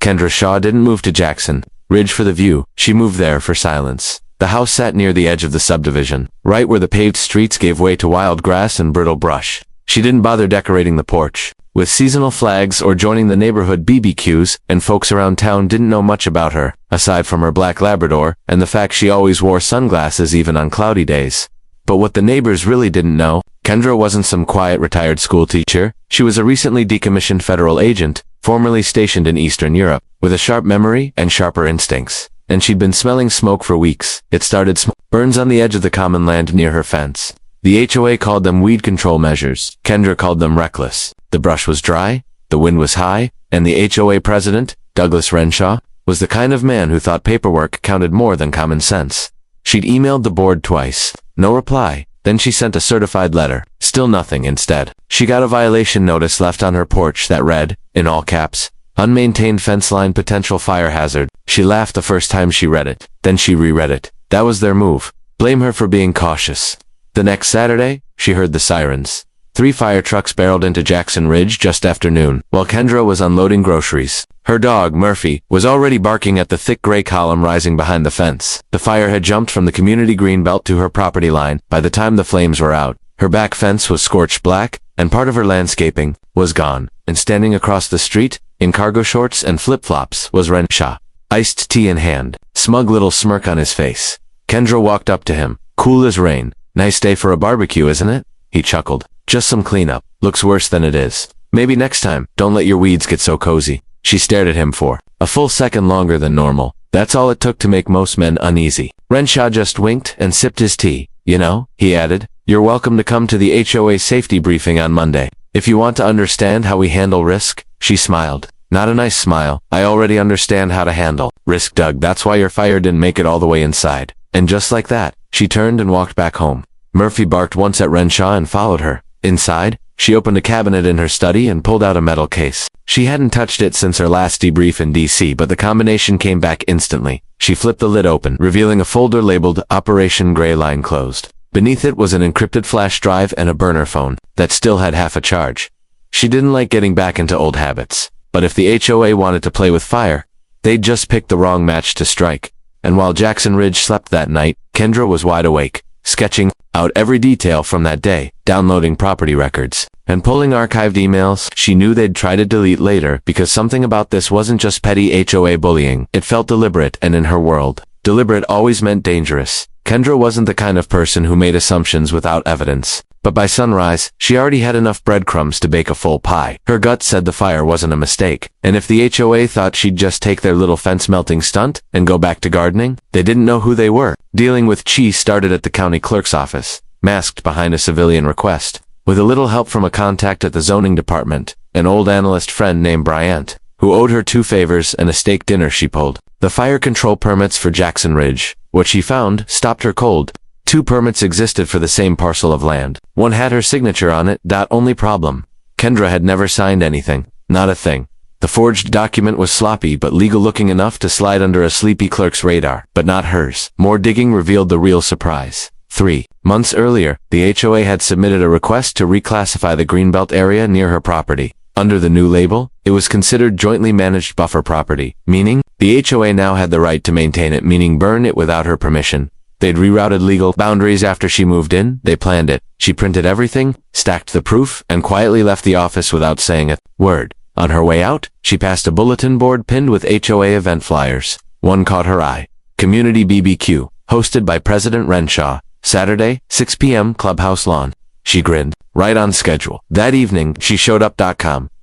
Kendra Shaw didn't move to Jackson Ridge for the view, she moved there for silence. The house sat near the edge of the subdivision, right where the paved streets gave way to wild grass and brittle brush. She didn't bother decorating the porch with seasonal flags or joining the neighborhood BBQs, and folks around town didn't know much about her, aside from her black Labrador and the fact she always wore sunglasses even on cloudy days. But what the neighbors really didn't know, Kendra wasn't some quiet retired school teacher. She was a recently decommissioned federal agent, formerly stationed in Eastern Europe, with a sharp memory and sharper instincts. And she'd been smelling smoke for weeks. It started burns on the edge of the common land near her fence. The HOA called them weed control measures. Kendra called them reckless. The brush was dry, the wind was high, and the HOA president, Douglas Renshaw, was the kind of man who thought paperwork counted more than common sense. She'd emailed the board twice. No reply. Then she sent a certified letter. Still nothing instead. She got a violation notice left on her porch that read, in all caps, "Unmaintained fence line potential fire hazard." She laughed the first time she read it. Then she reread it. That was their move. Blame her for being cautious. The next Saturday, she heard the sirens. 3 fire trucks barreled into Jackson Ridge just after noon, while Kendra was unloading groceries. Her dog, Murphy, was already barking at the thick gray column rising behind the fence. The fire had jumped from the community green belt to her property line by the time the flames were out. Her back fence was scorched black, and part of her landscaping was gone. And standing across the street, in cargo shorts and flip-flops, was Renshaw, iced tea in hand, smug little smirk on his face. Kendra walked up to him, cool as rain. "Nice day for a barbecue, isn't it?" He chuckled. "Just some cleanup. Looks worse than it is. Maybe next time, don't let your weeds get so cozy." She stared at him for a full second longer than normal. That's all it took to make most men uneasy. Renshaw just winked and sipped his tea. "You know," he added, "you're welcome to come to the HOA safety briefing on Monday. If you want to understand how we handle risk." She smiled. Not a nice smile. "I already understand how to handle risk, Doug. That's why your fire didn't make it all the way inside." And just like that, she turned and walked back home. Murphy barked once at Renshaw and followed her. Inside, she opened a cabinet in her study and pulled out a metal case. She hadn't touched it since her last debrief in DC, but the combination came back instantly. She flipped the lid open, revealing a folder labeled Operation Gray Line Closed. Beneath it was an encrypted flash drive and a burner phone that still had half a charge. She didn't like getting back into old habits, but if the HOA wanted to play with fire, they'd just pick the wrong match to strike. And while Jackson Ridge slept that night, Kendra was wide awake, sketching out every detail from that day, downloading property records, and pulling archived emails she knew they'd try to delete later, because something about this wasn't just petty HOA bullying. It felt deliberate, and in her world, deliberate always meant dangerous. Kendra wasn't the kind of person who made assumptions without evidence. But by sunrise, she already had enough breadcrumbs to bake a full pie. Her gut said the fire wasn't a mistake. And if the HOA thought she'd just take their little fence-melting stunt and go back to gardening, they didn't know who they were. Dealing with Chi started at the county clerk's office, masked behind a civilian request. With a little help from a contact at the zoning department, an old analyst friend named Bryant, who owed her 2 favors and a steak dinner she pulled. The fire control permits for Jackson Ridge, what she found, stopped her cold. 2 permits existed for the same parcel of land. One had her signature on it. Only problem. Kendra had never signed anything. Not a thing. The forged document was sloppy but legal-looking enough to slide under a sleepy clerk's radar, but not hers. More digging revealed the real surprise. 3 months earlier, the HOA had submitted a request to reclassify the Greenbelt area near her property. Under the new label, it was considered jointly managed buffer property, meaning the HOA now had the right to maintain it, meaning burn it without her permission. They'd rerouted legal boundaries after she moved in. They planned it. She printed everything, stacked the proof, and quietly left the office without saying a word. On her way out, she passed a bulletin board pinned with HOA event flyers. One caught her eye. Community BBQ, hosted by President Renshaw. Saturday, 6 p.m. Clubhouse Lawn. She grinned. Right on schedule. That evening, she showed up.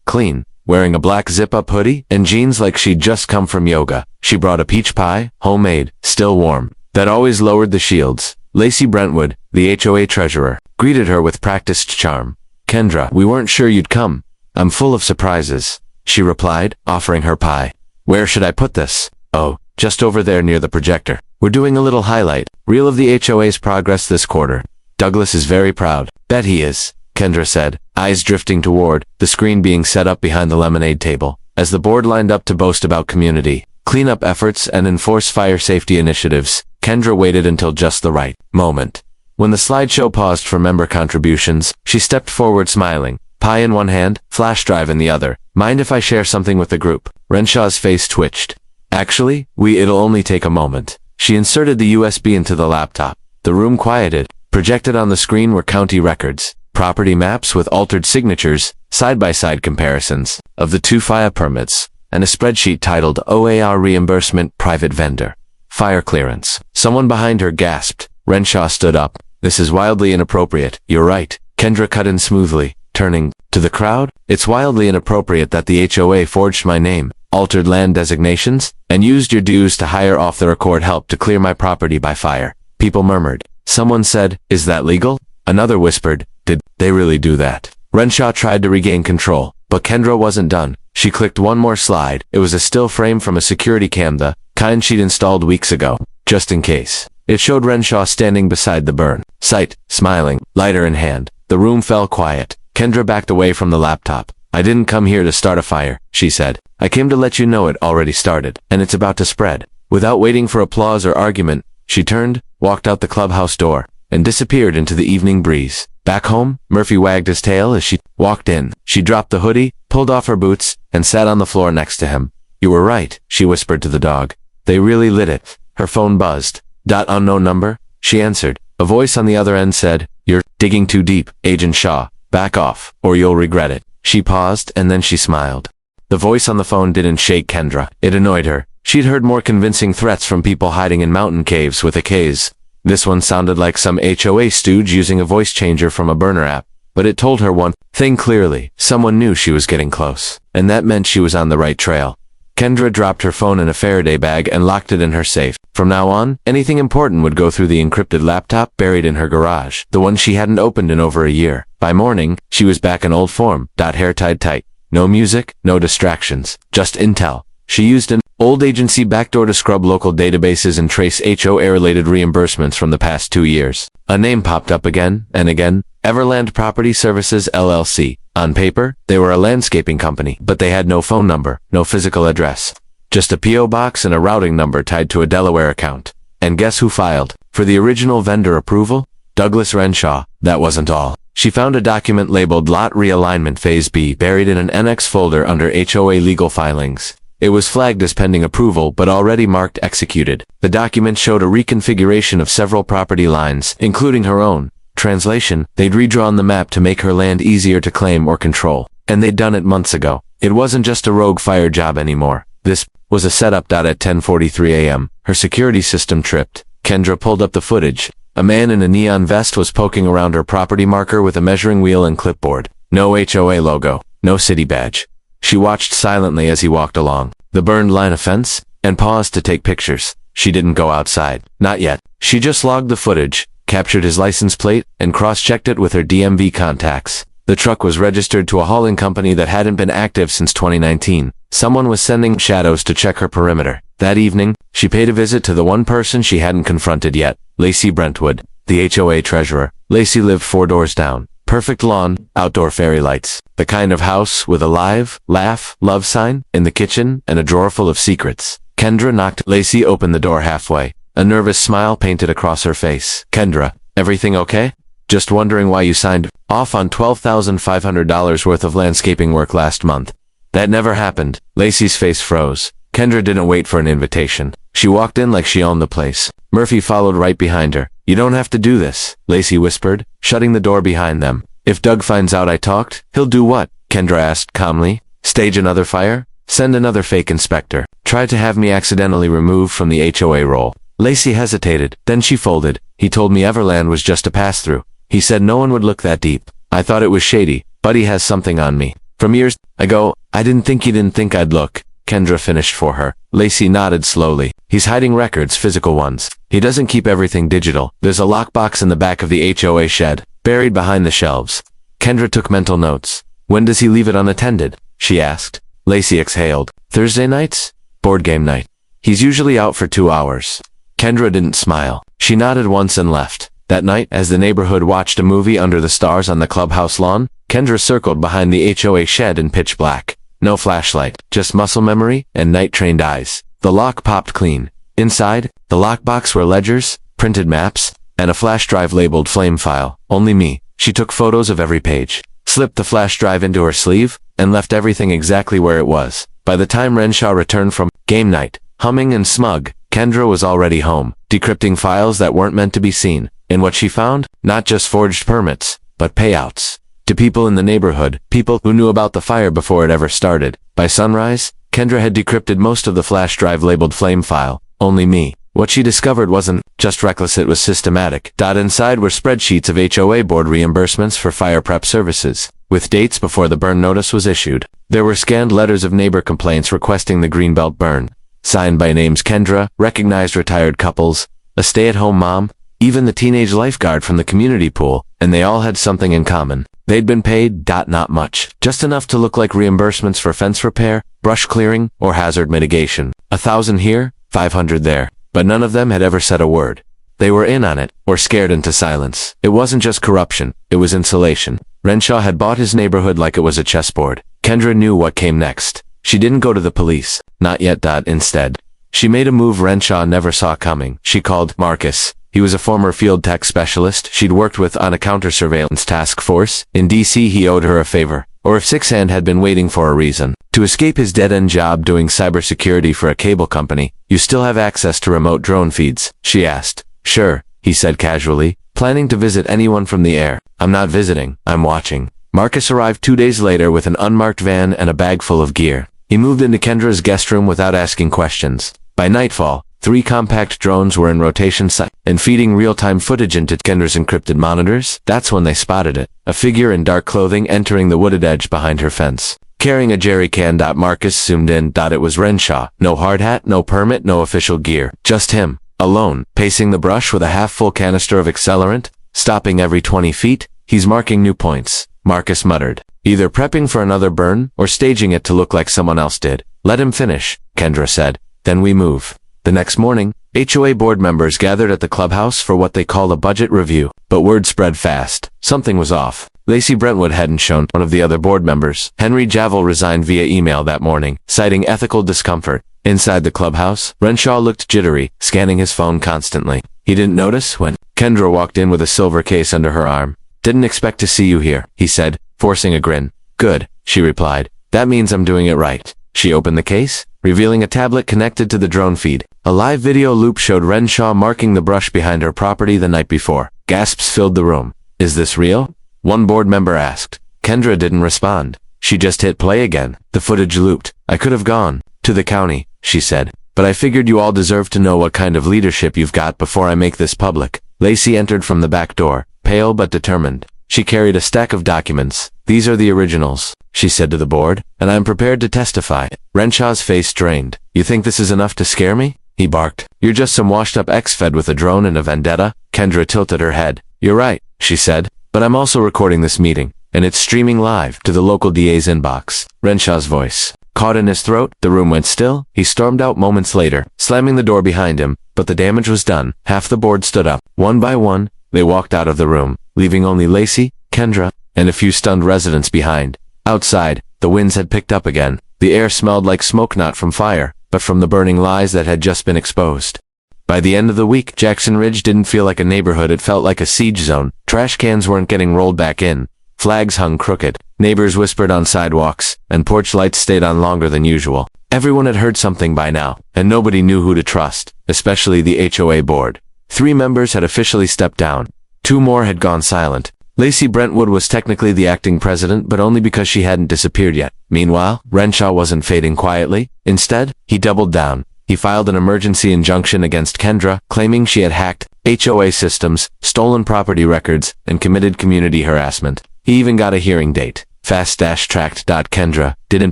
Clean, wearing a black zip-up hoodie and jeans like she'd just come from yoga. She brought a peach pie, homemade, still warm. That always lowered the shields. Lacey Brentwood, the HOA treasurer, greeted her with practiced charm. "Kendra, we weren't sure you'd come. I'm full of surprises," she replied, offering her pie. "Where should I put this?" "Oh, just over there near the projector. We're doing a little highlight reel of the HOA's progress this quarter. Douglas is very proud." "Bet he is," Kendra said, eyes drifting toward the screen being set up behind the lemonade table. As the board lined up to boast about community cleanup efforts and enforce fire safety initiatives, Kendra waited until just the right moment. When the slideshow paused for member contributions, she stepped forward smiling, pie in one hand, flash drive in the other. Mind if I share something with the group? Renshaw's face twitched. Actually, it'll only take a moment. She inserted the USB into the laptop. The room quieted. Projected on the screen were county records, property maps with altered signatures, side-by-side comparisons of the 2 fire permits, and a spreadsheet titled OAR Reimbursement Private Vendor. Fire clearance. Someone behind her gasped. Renshaw stood up. This is wildly inappropriate. You're right. Kendra cut in smoothly, turning to the crowd. It's wildly inappropriate that the HOA forged my name, altered land designations, and used your dues to hire off-the-record help to clear my property by fire. People murmured. Someone said, is that legal? Another whispered, did they really do that? Renshaw tried to regain control, but Kendra wasn't done. She clicked one more slide. It was a still frame from a security cam, the kind she'd installed weeks ago, just in case. It showed Renshaw standing beside the burn site, smiling, lighter in hand. The room fell quiet. Kendra backed away from the laptop. I didn't come here to start a fire, she said. I came to let you know it already started, and it's about to spread. Without waiting for applause or argument, she turned, walked out the clubhouse door, and disappeared into the evening breeze. Back home, Murphy wagged his tail as she walked in. She dropped the hoodie, pulled off her boots, and sat on the floor next to him. You were right, she whispered to the dog. They really lit it. Her phone buzzed. Unknown number? She answered. A voice on the other end said, You're digging too deep, Agent Shaw. Back off, or you'll regret it. She paused, and then she smiled. The voice on the phone didn't shake Kendra. It annoyed her. She'd heard more convincing threats from people hiding in mountain caves with AKs. This one sounded like some HOA stooge using a voice changer from a burner app. But it told her one thing clearly. Someone knew she was getting close. And that meant she was on the right trail. Kendra dropped her phone in a Faraday bag and locked it in her safe. From now on, anything important would go through the encrypted laptop buried in her garage, the one she hadn't opened in over a year. By morning, she was back in old form, hair tied tight. No music, no distractions, just intel. She used an old agency backdoor to scrub local databases and trace HOA-related reimbursements from the past 2 years. A name popped up again and again, Everland Property Services LLC. On paper, they were a landscaping company, but they had no phone number, no physical address. Just a P.O. box and a routing number tied to a Delaware account. And guess who filed? For the original vendor approval? Douglas Renshaw. That wasn't all. She found a document labeled Lot Realignment Phase B buried in an NX folder under HOA legal filings. It was flagged as pending approval but already marked executed. The document showed a reconfiguration of several property lines, including her own. Translation, they'd redrawn the map to make her land easier to claim or control. And they'd done it months ago. It wasn't just a rogue fire job anymore. This was a setup. At 10:43 a.m., her security system tripped. Kendra pulled up the footage. A man in a neon vest was poking around her property marker with a measuring wheel and clipboard. No HOA logo, no city badge. She watched silently as he walked along the burned line of fence and paused to take pictures. She didn't go outside. Not yet. She just logged the footage, captured his license plate, and cross-checked it with her DMV contacts. The truck was registered to a hauling company that hadn't been active since 2019. Someone was sending shadows to check her perimeter. That evening, she paid a visit to the one person she hadn't confronted yet, Lacey Brentwood, the HOA treasurer. Lacey lived 4 doors down. Perfect lawn, outdoor fairy lights. The kind of house with a live, laugh, love sign in the kitchen and a drawer full of secrets. Kendra knocked. Lacey opened the door halfway. A nervous smile painted across her face. Kendra, everything okay? Just wondering why you signed off on $12,500 worth of landscaping work last month. That never happened. Lacey's face froze. Kendra didn't wait for an invitation. She walked in like she owned the place. Murphy followed right behind her. You don't have to do this, Lacey whispered, shutting the door behind them. If Doug finds out I talked, he'll do what? Kendra asked calmly. Stage another fire? Send another fake inspector. Try to have me accidentally removed from the HOA roll. Lacey hesitated. Then she folded. He told me Everland was just a pass-through. He said no one would look that deep. I thought it was shady. Buddy has something on me. From years ago, I didn't think he didn't think I'd look. Kendra finished for her. Lacey nodded slowly. He's hiding records, physical ones. He doesn't keep everything digital. There's a lockbox in the back of the HOA shed, buried behind the shelves. Kendra took mental notes. When does he leave it unattended? She asked. Lacey exhaled. Thursday nights? Board game night. He's usually out for 2 hours. Kendra didn't smile. She nodded once and left. That night, as the neighborhood watched a movie under the stars on the clubhouse lawn, Kendra circled behind the HOA shed in pitch black. No flashlight, just muscle memory and night-trained eyes. The lock popped clean. Inside, the lockbox were ledgers, printed maps, and a flash drive labeled flame file. Only me. She took photos of every page, slipped the flash drive into her sleeve, and left everything exactly where it was. By the time Renshaw returned from game night, humming and smug, Kendra was already home, decrypting files that weren't meant to be seen. And what she found? Not just forged permits, but payouts. To people in the neighborhood, people who knew about the fire before it ever started. By sunrise, Kendra had decrypted most of the flash drive labeled flame file. Only me. What she discovered wasn't just reckless, it was systematic. Inside were spreadsheets of HOA board reimbursements for fire prep services, with dates before the burn notice was issued. There were scanned letters of neighbor complaints requesting the Greenbelt burn, signed by names Kendra, recognized retired couples, a stay-at-home mom, even the teenage lifeguard from the community pool, and they all had something in common. They'd been paid, not much, just enough to look like reimbursements for fence repair, brush clearing, or hazard mitigation. 1,000 here, 500 there. But none of them had ever said a word. They were in on it, or scared into silence. It wasn't just corruption, it was insulation. Renshaw had bought his neighborhood like it was a chessboard. Kendra knew what came next. She didn't go to the police. Not yet. Instead, she made a move Renshaw never saw coming. She called Marcus. He was a former field tech specialist she'd worked with on a counter-surveillance task force. In D.C. he owed her a favor. Or if Sixhand had been waiting for a reason. To escape his dead-end job doing cybersecurity for a cable company, you still have access to remote drone feeds, she asked. Sure, he said casually, planning to visit anyone from the air. I'm not visiting, I'm watching. Marcus arrived 2 days later with an unmarked van and a bag full of gear. He moved into Kendra's guest room without asking questions. By nightfall, 3 compact drones were in rotation and feeding real-time footage into Kendra's encrypted monitors. That's when they spotted it. A figure in dark clothing entering the wooded edge behind her fence. Carrying a jerry can. Marcus zoomed in. It was Renshaw. No hard hat, no permit, no official gear. Just him, alone, pacing the brush with a half-full canister of accelerant, stopping every 20 feet. He's marking new points, Marcus muttered. Either prepping for another burn, or staging it to look like someone else did. Let him finish, Kendra said. Then we move. The next morning, HOA board members gathered at the clubhouse for what they called a budget review, but word spread fast. Something was off. Lacey Brentwood hadn't shown. One of the other board members, Henry Javel, resigned via email that morning, citing ethical discomfort. Inside the clubhouse, Renshaw looked jittery, scanning his phone constantly. He didn't notice when Kendra walked in with a silver case under her arm. Didn't expect to see you here, he said, forcing a grin. Good, she replied. That means I'm doing it right. She opened the case, revealing a tablet connected to the drone feed. A live video loop showed Renshaw marking the brush behind her property the night before. Gasps filled the room. Is this real? One board member asked. Kendra didn't respond. She just hit play again. The footage looped. I could have gone to the county, she said. But I figured you all deserve to know what kind of leadership you've got before I make this public. Lacey entered from the back door, pale but determined. She carried a stack of documents. These are the originals, she said to the board, and I'm prepared to testify. Renshaw's face drained. You think this is enough to scare me? He barked. You're just some washed-up ex-fed with a drone and a vendetta? Kendra tilted her head. You're right, she said, but I'm also recording this meeting, and it's streaming live to the local DA's inbox. Renshaw's voice caught in his throat. The room went still. He stormed out moments later, slamming the door behind him, but the damage was done. Half the board stood up. One by one, they walked out of the room, leaving only Lacey, Kendra, and a few stunned residents behind. Outside, the winds had picked up again. The air smelled like smoke, not from fire, but from the burning lies that had just been exposed. By the end of the week, Jackson Ridge didn't feel like a neighborhood, it felt like a siege zone. Trash cans weren't getting rolled back in. Flags hung crooked. Neighbors whispered on sidewalks, and porch lights stayed on longer than usual. Everyone had heard something by now, and nobody knew who to trust, especially the HOA board. 3 members had officially stepped down. 2 more had gone silent. Lacey Brentwood was technically the acting president, but only because she hadn't disappeared yet. Meanwhile, Renshaw wasn't fading quietly. Instead, he doubled down. He filed an emergency injunction against Kendra, claiming she had hacked HOA systems, stolen property records, and committed community harassment. He even got a hearing date. Fast-tracked. Kendra didn't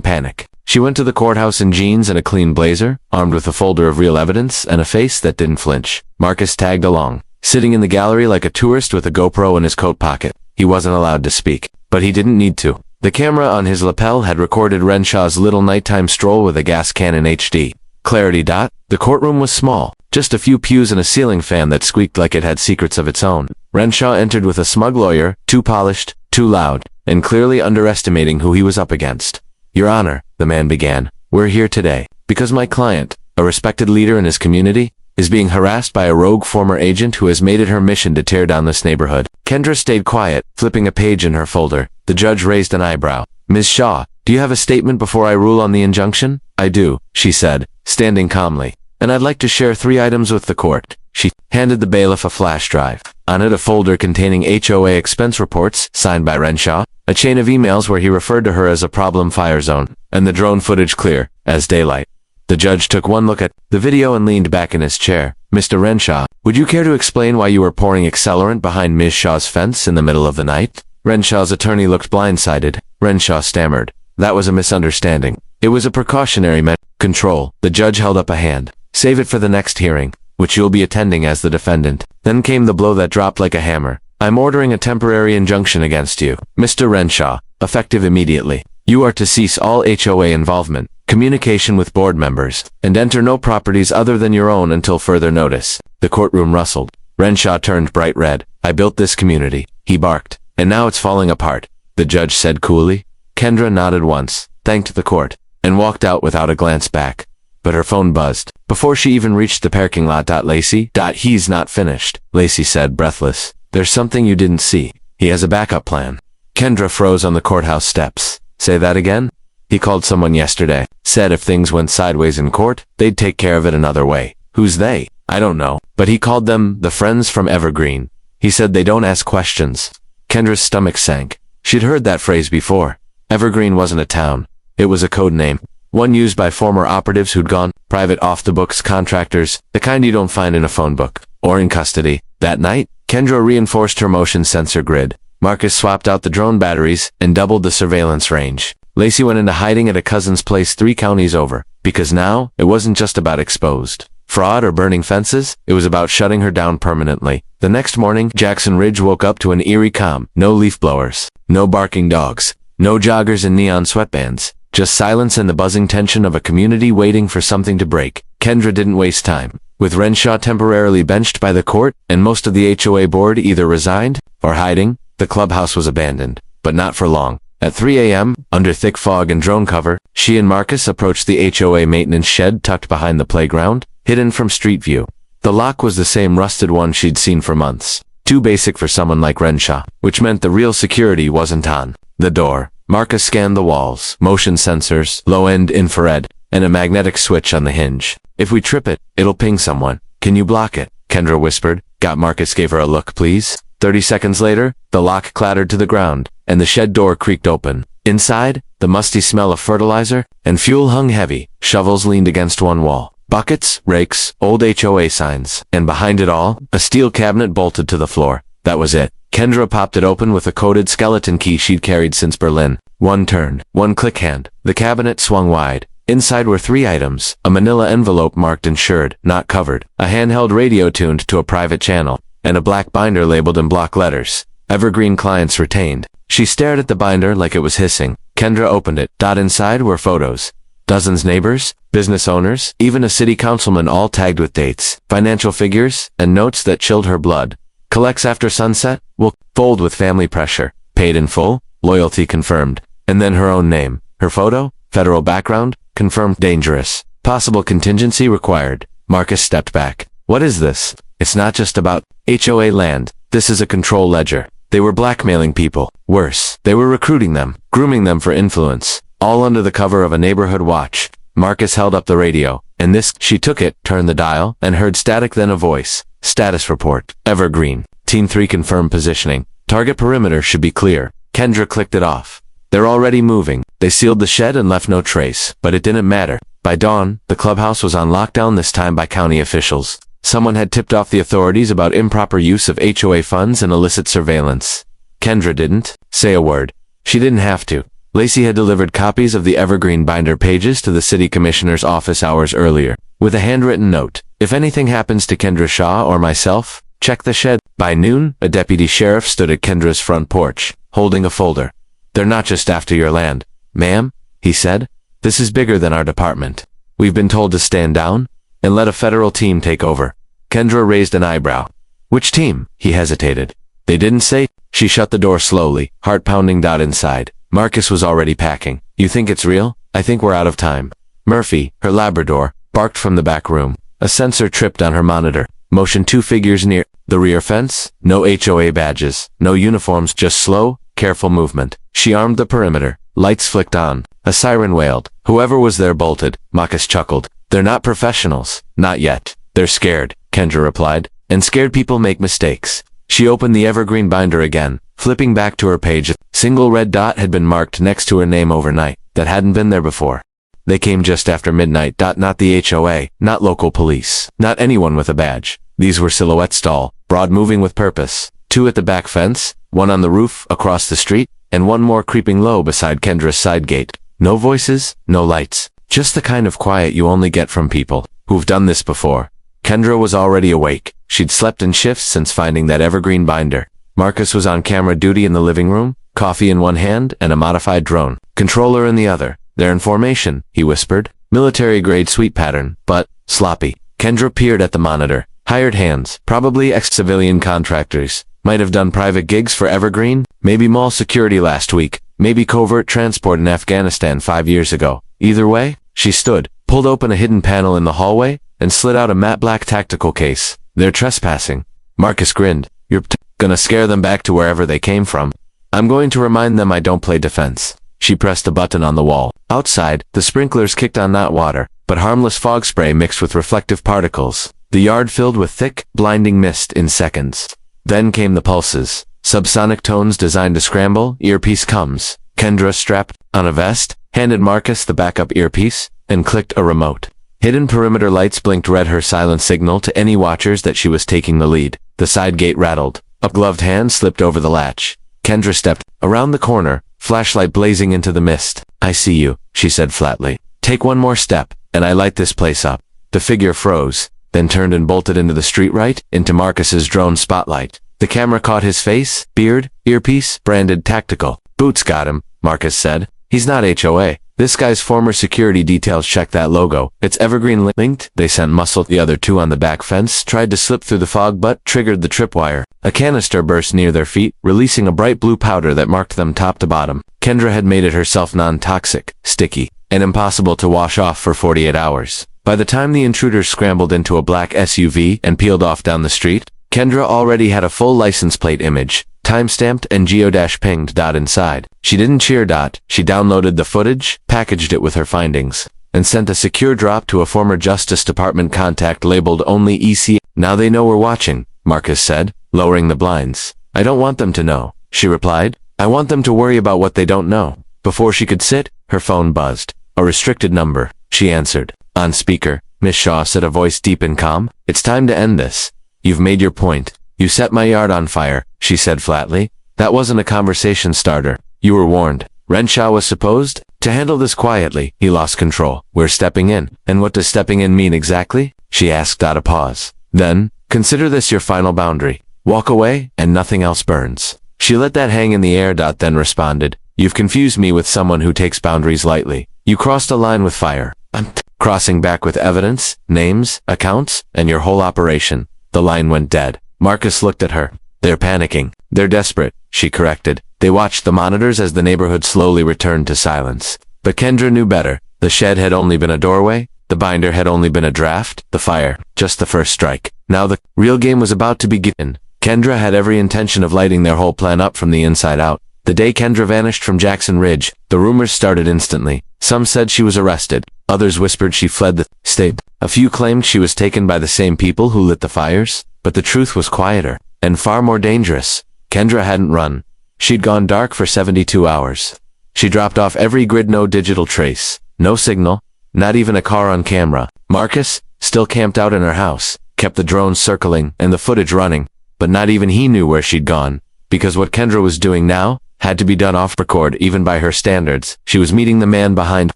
panic. She went to the courthouse in jeans and a clean blazer, armed with a folder of real evidence and a face that didn't flinch. Marcus tagged along, sitting in the gallery like a tourist with a GoPro in his coat pocket. He wasn't allowed to speak, but he didn't need to. The camera on his lapel had recorded Renshaw's little nighttime stroll with a gas can in HD. Clarity. The courtroom was small, just a few pews and a ceiling fan that squeaked like it had secrets of its own. Renshaw entered with a smug lawyer, too polished, too loud, and clearly underestimating who he was up against. Your Honor, the man began, we're here today because my client, a respected leader in his community, is being harassed by a rogue former agent who has made it her mission to tear down this neighborhood. Kendra stayed quiet, flipping a page in her folder. The judge raised an eyebrow. Ms. Shaw, do Do you have a statement before I rule on the injunction? I do, she said, standing calmly. And I'd like to share 3 items with the court. She handed the bailiff a flash drive. On it a folder containing HOA expense reports, signed by Renshaw, a chain of emails where he referred to her as a problem fire zone, and the drone footage clear as daylight. The judge took one look at the video and leaned back in his chair. Mr. Renshaw, would you care to explain why you were pouring accelerant behind Ms. Shaw's fence in the middle of the night? Renshaw's attorney looked blindsided. Renshaw stammered. That was a misunderstanding. It was a precautionary measure. Control. The judge held up a hand. Save it for the next hearing, which you'll be attending as the defendant. Then came the blow that dropped like a hammer. I'm ordering a temporary injunction against you, Mr. Renshaw, effective immediately. You are to cease all HOA involvement, communication with board members, and enter no properties other than your own until further notice. The courtroom rustled. Renshaw turned bright red. I built this community, he barked, and now it's falling apart, the judge said coolly. Kendra nodded once, thanked the court, and walked out without a glance back. But her phone buzzed. Before she even reached the parking lot. Lacey. He's not finished, Lacey said, breathless. There's something you didn't see. He has a backup plan. Kendra froze on the courthouse steps. Say that again? He called someone yesterday. Said if things went sideways in court, they'd take care of it another way. Who's they? I don't know. But he called them the Friends from Evergreen. He said they don't ask questions. Kendra's stomach sank. She'd heard that phrase before. Evergreen wasn't a town. It was a code name. One used by former operatives who'd gone private off-the-books contractors, the kind you don't find in a phone book, or in custody. That night, Kendra reinforced her motion sensor grid. Marcus swapped out the drone batteries and doubled the surveillance range. Lacey went into hiding at a cousin's place 3 counties over, because now, it wasn't just about exposed fraud or burning fences, it was about shutting her down permanently. The next morning, Jackson Ridge woke up to an eerie calm. No leaf blowers, no barking dogs, no joggers in neon sweatbands. Just silence and the buzzing tension of a community waiting for something to break. Kendra didn't waste time. With Renshaw temporarily benched by the court, and most of the HOA board either resigned or hiding, the clubhouse was abandoned. But not for long. At 3 a.m., under thick fog and drone cover, she and Marcus approached the HOA maintenance shed tucked behind the playground, hidden from street view. The lock was the same rusted one she'd seen for months. Too basic for someone like Renshaw, which meant the real security wasn't on the door. Marcus scanned the walls, motion sensors, low-end infrared, and a magnetic switch on the hinge. If we trip it, it'll ping someone. Can you block it? Kendra whispered. Marcus gave her a look, please. 30 seconds later, the lock clattered to the ground, and the shed door creaked open. Inside, the musty smell of fertilizer and fuel hung heavy. Shovels leaned against one wall. Buckets, rakes, old HOA signs, and behind it all, a steel cabinet bolted to the floor. That was it. Kendra popped it open with a coded skeleton key she'd carried since Berlin. One turn, one click hand. The cabinet swung wide. Inside were 3 items, a manila envelope marked insured, not covered, a handheld radio tuned to a private channel, and a black binder labeled in block letters. Evergreen clients retained. She stared at the binder like it was hissing. Kendra opened it. Inside were photos. Dozens neighbors, business owners, even a city councilman, all tagged with dates, financial figures, and notes that chilled her blood. Collects after sunset? Will fold with family pressure. Paid in full? Loyalty confirmed. And then her own name. Her photo? Federal background? Confirmed. Dangerous. Possible contingency required. Marcus stepped back. What is this? It's not just about HOA land. This is a control ledger. They were blackmailing people. Worse, they were recruiting them, grooming them for influence. All under the cover of a neighborhood watch. Marcus held up the radio, and she took it, turned the dial, and heard static, then a voice. Status report. Evergreen. Team 3 confirmed positioning. Target perimeter should be clear. Kendra clicked it off. They're already moving. They sealed the shed and left no trace, but it didn't matter. By dawn, the clubhouse was on lockdown, this time by county officials. Someone had tipped off the authorities about improper use of HOA funds and illicit surveillance. Kendra didn't say a word. She didn't have to. Lacey had delivered copies of the Evergreen binder pages to the city commissioner's office hours earlier, with a handwritten note. If anything happens to Kendra Shaw or myself, check the shed. By noon, a deputy sheriff stood at Kendra's front porch, holding a folder. They're not just after your land, ma'am, he said. This is bigger than our department. We've been told to stand down and let a federal team take over. Kendra raised an eyebrow. Which team? He hesitated. They didn't say. She shut the door slowly, heart pounding. Inside, Marcus was already packing. You think it's real? I think we're out of time. Murphy, her Labrador, barked from the back room. A sensor tripped on her monitor. Motioned 2 figures near the rear fence. No HOA badges, no uniforms, just slow, careful movement. She armed the perimeter. Lights flicked on. A siren wailed. Whoever was there bolted. Marcus chuckled. They're not professionals. Not yet. They're scared, Kendra replied. And scared people make mistakes. She opened the evergreen binder again, flipping back to her page. A single red dot had been marked next to her name overnight. That hadn't been there before. They came just after midnight. Not the HOA, not local police, not anyone with a badge. These were silhouettes tall, broad, moving with purpose. 2 at the back fence, 1 on the roof across the street, and 1 more creeping low beside Kendra's side gate. No voices, no lights, just the kind of quiet you only get from people who've done this before. Kendra was already awake. She'd slept in shifts since finding that evergreen binder. Marcus was on camera duty in the living room, coffee in one hand and a modified drone controller in the other. They're in formation, he whispered. Military-grade sweep pattern, but sloppy. Kendra peered at the monitor. Hired hands, probably ex-civilian contractors. Might have done private gigs for Evergreen, maybe mall security last week, maybe covert transport in Afghanistan 5 years ago. Either way, she stood, pulled open a hidden panel in the hallway, and slid out a matte black tactical case. They're trespassing. Marcus grinned. You're gonna scare them back to wherever they came from. I'm going to remind them I don't play defense. She pressed a button on the wall. Outside, the sprinklers kicked on not water, but harmless fog spray mixed with reflective particles. The yard filled with thick, blinding mist in seconds. Then came the pulses. Subsonic tones designed to scramble. Earpiece comes. Kendra strapped on a vest, handed Marcus the backup earpiece, and clicked a remote. Hidden perimeter lights blinked red her silent signal to any watchers that she was taking the lead. The side gate rattled. A gloved hand slipped over the latch. Kendra stepped around the corner, flashlight blazing into the mist. I see you, she said flatly. Take 1 more step, and I light this place up. The figure froze, then turned and bolted into the street right, into Marcus's drone spotlight. The camera caught his face, beard, earpiece, branded tactical. Boots got him, Marcus said. He's not HOA. This guy's former security details check that logo. It's Evergreen linked. They sent muscle. The other 2 on the back fence tried to slip through the fog but triggered the tripwire. A canister burst near their feet, releasing a bright blue powder that marked them top to bottom. Kendra had made it herself non-toxic, sticky, and impossible to wash off for 48 hours. By the time the intruders scrambled into a black SUV and peeled off down the street, Kendra already had a full license plate image, time-stamped and geodash-pinged. Inside. She didn't cheer. She downloaded the footage, packaged it with her findings, and sent a secure drop to a former Justice Department contact labeled only EC. Now they know we're watching, Marcus said, lowering the blinds. I don't want them to know, she replied. I want them to worry about what they don't know. Before she could sit, her phone buzzed. A restricted number, she answered. On speaker, Miss Shaw said, a voice deep and calm. It's time to end this. You've made your point. You set my yard on fire, she said flatly. That wasn't a conversation starter. You were warned. Renshaw was supposed to handle this quietly. He lost control. We're stepping in. And what does stepping in mean exactly? She asked. A pause. Then, consider this your final boundary. Walk away, and nothing else burns. She let that hang in the air. Then responded. You've confused me with someone who takes boundaries lightly. You crossed a line with fire. I'm crossing back with evidence, names, accounts, and your whole operation. The line went dead. Marcus looked at her. They're panicking. They're desperate, she corrected. They watched the monitors as the neighborhood slowly returned to silence. But Kendra knew better. The shed had only been a doorway. The binder had only been a draft. The fire, just the first strike. Now the real game was about to begin. Kendra had every intention of lighting their whole plan up from the inside out. The day Kendra vanished from Jackson Ridge, the rumors started instantly. Some said she was arrested. Others whispered she fled the state. A few claimed she was taken by the same people who lit the fires. But the truth was quieter, and far more dangerous. Kendra hadn't run. She'd gone dark for 72 hours. She dropped off every grid, no digital trace, no signal, not even a car on camera. Marcus, still camped out in her house, kept the drones circling and the footage running, but not even he knew where she'd gone, because what Kendra was doing now had to be done off record even by her standards. She was meeting the man behind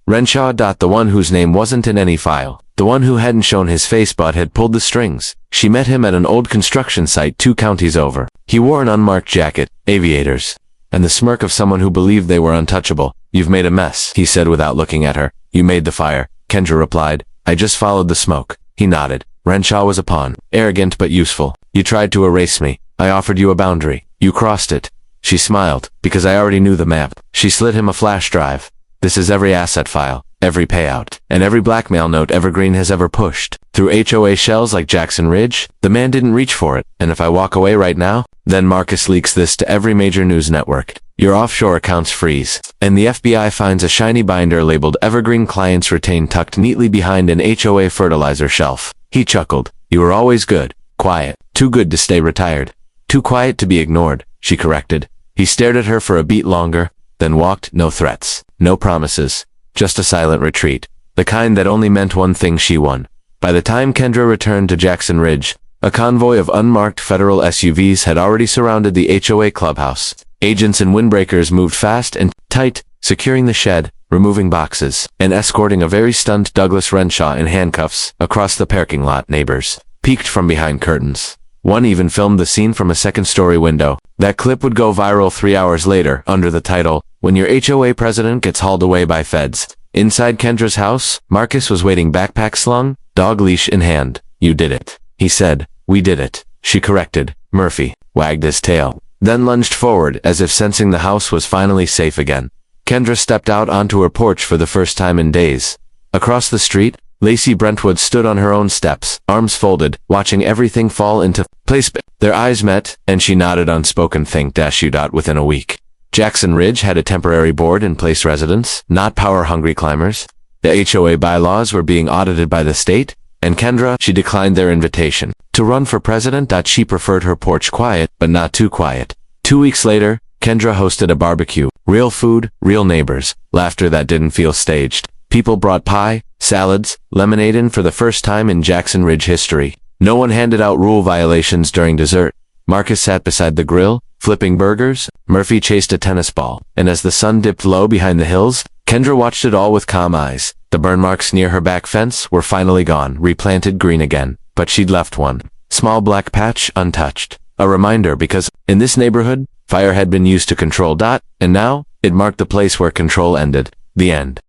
Renshaw. The one whose name wasn't in any file. The one who hadn't shown his face but had pulled the strings. She met him at an old construction site 2 counties over. He wore an unmarked jacket, aviators, and the smirk of someone who believed they were untouchable. You've made a mess, he said without looking at her. You made the fire, Kendra replied. I just followed the smoke. He nodded. Renshaw was a pawn, arrogant but useful. You tried to erase me. I offered you a boundary. You crossed it. She smiled, because I already knew the map. She slid him a flash drive. This is every asset file, every payout, and every blackmail note Evergreen has ever pushed. through HOA shells like Jackson Ridge. The man didn't reach for it, and if I walk away right now, then Marcus leaks this to every major news network. Your offshore accounts freeze, and the FBI finds a shiny binder labeled Evergreen Clients Retained tucked neatly behind an HOA fertilizer shelf. He chuckled. You were always good, quiet, too good to stay retired. Too quiet to be ignored, she corrected. He stared at her for a beat longer, then walked. No threats, no promises, just a silent retreat, the kind that only meant one thing: she won. By the time Kendra returned to Jackson Ridge, a convoy of unmarked federal SUVs had already surrounded the HOA clubhouse. Agents and windbreakers moved fast and tight, securing the shed, removing boxes, and escorting a very stunned Douglas Renshaw in handcuffs across the parking lot. Neighbors peeked from behind curtains. One even filmed the scene from a second-story window. That clip would go viral 3 hours later under the title, "When Your HOA President Gets Hauled Away by Feds." Inside Kendra's house, Marcus was waiting, backpack slung, dog leash in hand. You did it, he said. We did it, she corrected. Murphy wagged his tail, then lunged forward as if sensing the house was finally safe again. Kendra stepped out onto her porch for the first time in days. Across the street, Lacey Brentwood stood on her own steps, arms folded, watching everything fall into place. Their eyes met, and she nodded. Unspoken think -u. Within a week, Jackson Ridge had a temporary board-in-place residence, not power-hungry climbers. The HOA bylaws were being audited by the state, and Kendra, she declined their invitation to run for president. She preferred her porch quiet, but not too quiet. 2 weeks later, Kendra hosted a barbecue. Real food, real neighbors, laughter that didn't feel staged. People brought pie, salads, lemonade in for the first time in Jackson Ridge history. No one handed out rule violations during dessert. Marcus sat beside the grill, flipping burgers. Murphy chased a tennis ball, and as the sun dipped low behind the hills, Kendra watched it all with calm eyes. The burn marks near her back fence were finally gone, replanted green again, but she'd left one small black patch untouched. A reminder, because in this neighborhood, fire had been used to control. And now, it marked the place where control ended. The end.